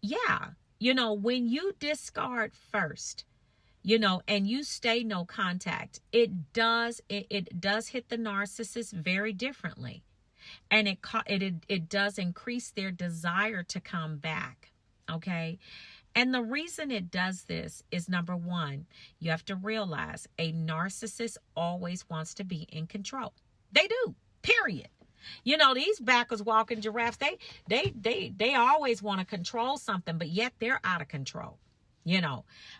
yeah, when you discard first, and you stay no contact, it does hit the narcissist very differently. And it does increase their desire to come back. Okay. And the reason it does this is, number one, you have to realize a narcissist always wants to be in control. They do, period. These backwards walking giraffes, they always want to control something, but yet they're out of control.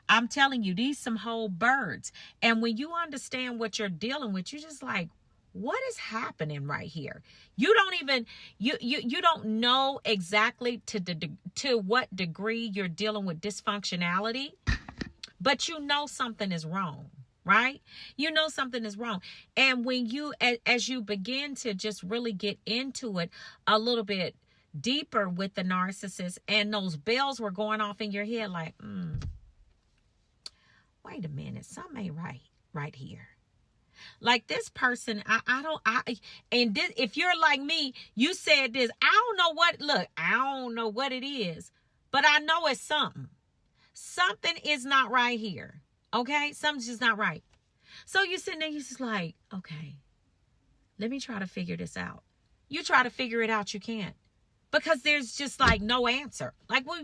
I'm telling you, these some whole birds. And when you understand what you're dealing with, you're just like, what is happening right here? You don't even, you don't know exactly to what degree you're dealing with dysfunctionality, but something is wrong, right? Something is wrong. And when as you begin to just really get into it a little bit deeper with the narcissist, and those bells were going off in your head like, wait a minute, something ain't right here. Like this person, if you're like me, you said this, I don't know what it is, but I know it's something. Something is not right here. Okay. Something's just not right. So you're sitting there, you're just like, okay, let me try to figure this out. You try to figure it out, you can't, because there's just like no answer. Like what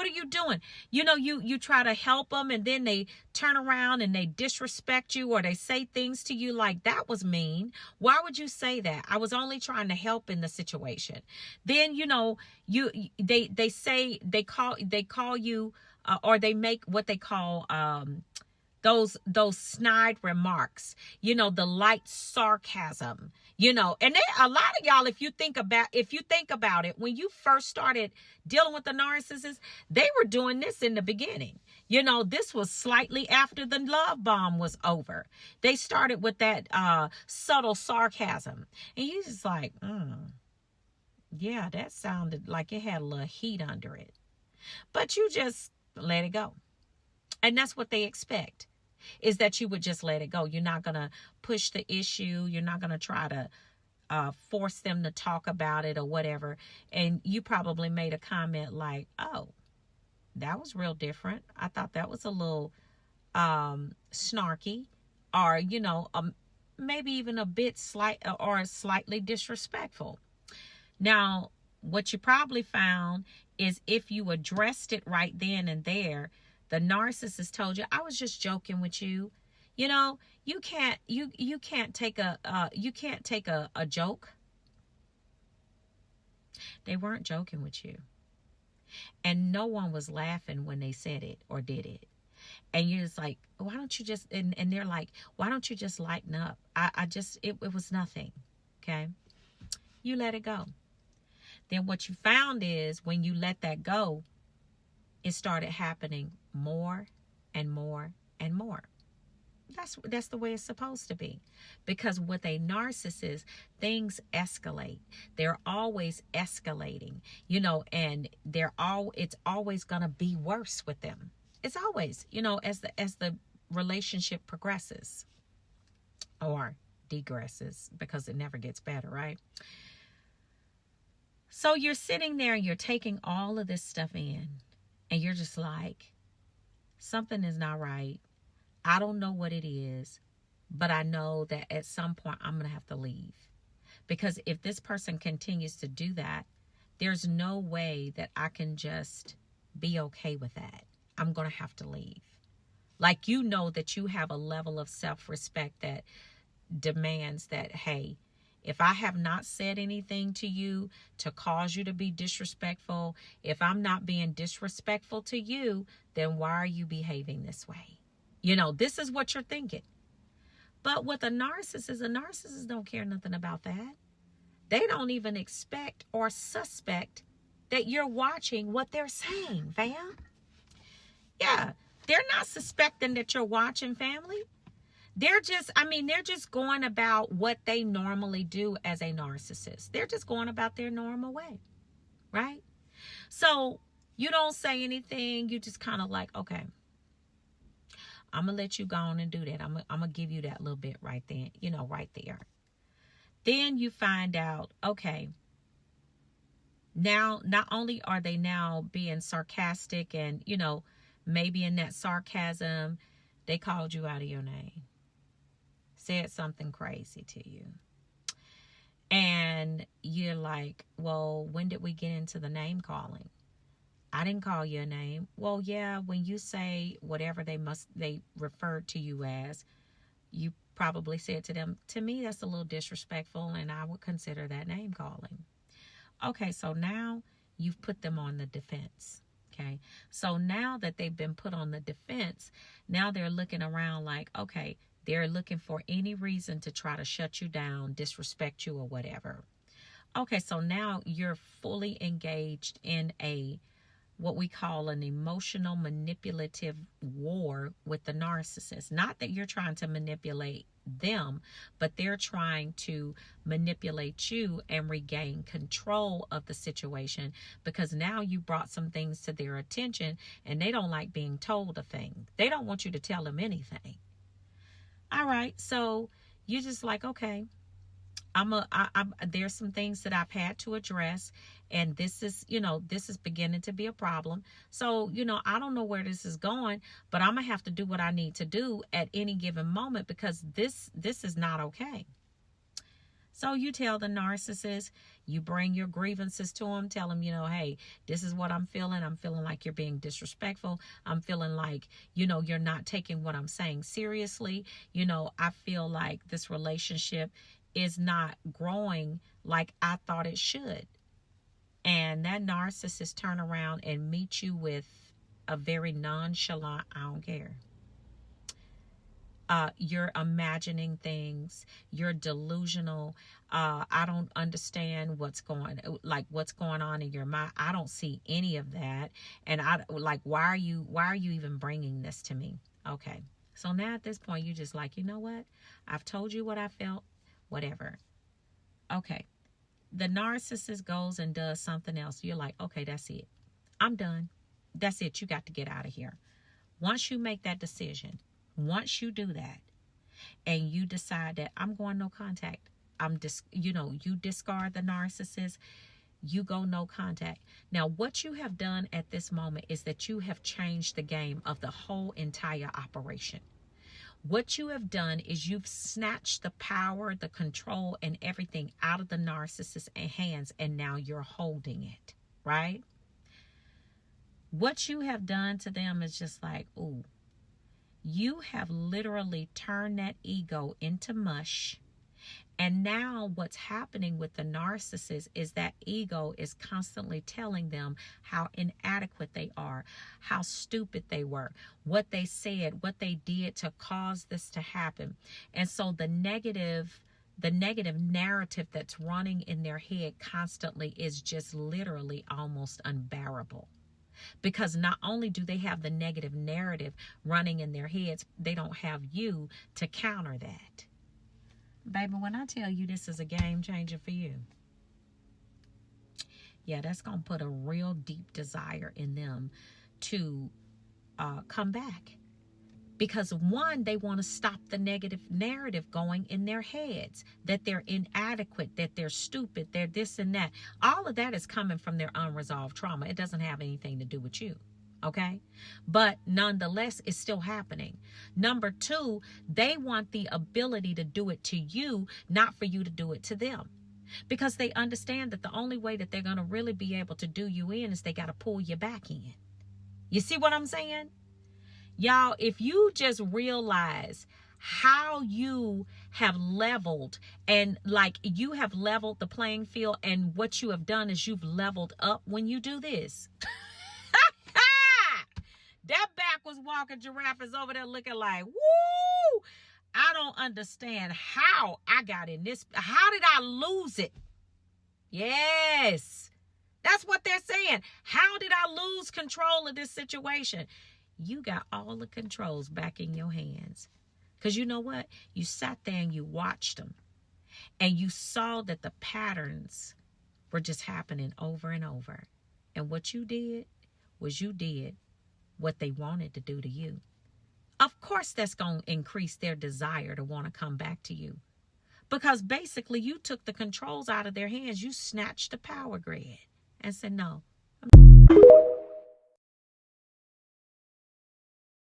are you doing? You try to help them, and then they turn around and they disrespect you, or they say things to you like, that was mean. Why would you say that? I was only trying to help in the situation. Then, they call you, or they make what they call, those snide remarks, the light sarcasm, and a lot of y'all, if you think about it, when you first started dealing with the narcissist, they were doing this in the beginning. This was slightly after the love bomb was over. They started with that subtle sarcasm, and you just like, yeah, that sounded like it had a little heat under it, but you just let it go. And that's what they expect, is that you would just let it go. You're not going to push the issue. You're not going to try to force them to talk about it or whatever. And you probably made a comment like, oh, that was real different. I thought that was a little snarky, or, maybe even a bit slightly disrespectful. Now, what you probably found is, if you addressed it right then and there, the narcissist told you, I was just joking with you. You can't take a joke. They weren't joking with you. And no one was laughing when they said it or did it. And you're just like, why don't you just, and they're like, why don't you just lighten up? It was nothing. Okay. You let it go. Then what you found is, when you let that go, it started happening more and more and more. That's the way it's supposed to be. Because with a narcissist, things escalate. They're always escalating, and it's always going to be worse with them. It's always, as the relationship progresses or degresses, because it never gets better, right? So you're sitting there and you're taking all of this stuff in, and you're just like, something is not right. I don't know what it is, but I know that at some point I'm going to have to leave. Because if this person continues to do that, there's no way that I can just be okay with that. I'm going to have to leave. Like, that you have a level of self-respect that demands that, hey, if I have not said anything to you to cause you to be disrespectful, if I'm not being disrespectful to you, then why are you behaving this way? This is what you're thinking. But with a narcissist don't care nothing about that. They don't even expect or suspect that you're watching what they're saying, fam. Yeah, they're not suspecting that you're watching, family. They're just going about what they normally do as a narcissist. They're just going about their normal way, right? So you don't say anything. You just kind of like, okay, I'm going to let you go on and do that. I'm going to give you that little bit right then, right there. Then you find out, okay, Now, not only are they now being sarcastic and, maybe in that sarcasm, they called you out of your name, said something crazy to you. And you're like, well, when did we get into the name calling? I didn't call you a name. Well, yeah, when you say whatever they referred to you as, you probably said to them, to me, that's a little disrespectful, and I would consider that name calling. Okay, so now you've put them on the defense. Okay, so now that they've been put on the defense, now they're looking around like, okay, they're looking for any reason to try to shut you down, disrespect you, or whatever. Okay, so now you're fully engaged in what we call an emotional manipulative war with the narcissist. Not that you're trying to manipulate them, but they're trying to manipulate you and regain control of the situation, because now you brought some things to their attention and they don't like being told a thing. They don't want you to tell them anything. All right, so you're just like, okay, there's some things that I've had to address, and this is beginning to be a problem. So, I don't know where this is going, but I'm gonna have to do what I need to do at any given moment, because this is not okay. So you tell the narcissist, you bring your grievances to them, tell them, hey, this is what I'm feeling. I'm feeling like you're being disrespectful. I'm feeling like, you're not taking what I'm saying seriously. I feel like this relationship is not growing like I thought it should. And that narcissist turn around and meet you with a very nonchalant, I don't care. You're imagining things. You're delusional. I don't understand what's going on in your mind. I don't see any of that. And why are you even bringing this to me? Okay. So now at this point, you just like, you know what? I've told you what I felt, whatever. Okay. The narcissist goes and does something else. You're like, okay, that's it. I'm done. That's it. You got to get out of here. Once you make that decision, once you do that, and you decide that I'm going no contact, you discard the narcissist, you go no contact. Now, what you have done at this moment is that you have changed the game of the whole entire operation. What you have done is you've snatched the power, the control, and everything out of the narcissist's hands, and now you're holding it, right? What you have done to them is just like, ooh, you have literally turned that ego into mush. And now what's happening with the narcissist is that ego is constantly telling them how inadequate they are, how stupid they were, what they said, what they did to cause this to happen. And so the negative narrative that's running in their head constantly is just literally almost unbearable. Because not only do they have the negative narrative running in their heads, they don't have you to counter that. Baby, when I tell you this is a game changer for you, yeah, that's going to put a real deep desire in them to come back. Because one, they want to stop the negative narrative going in their heads, that they're inadequate, that they're stupid, they're this and that. All of that is coming from their unresolved trauma. It doesn't have anything to do with you. Okay? But nonetheless, it's still happening. Number two, they want the ability to do it to you, not for you to do it to them. Because they understand that the only way that they're going to really be able to do you in is they got to pull you back in. You see what I'm saying? Y'all, if you just realize how you have leveled and you have leveled the playing field, and what you have done is you've leveled up when you do this. That backwards walking giraffe is over there looking like, woo! I don't understand how I got in this. How did I lose it? Yes. That's what they're saying. How did I lose control of this situation? You got all the controls back in your hands. Because you know what? You sat there and you watched them. And you saw that the patterns were just happening over and over. And what you did was you did what they wanted to do to you. Of course, that's going to increase their desire to want to come back to you. Because basically, you took the controls out of their hands. You snatched the power grid. and said, no,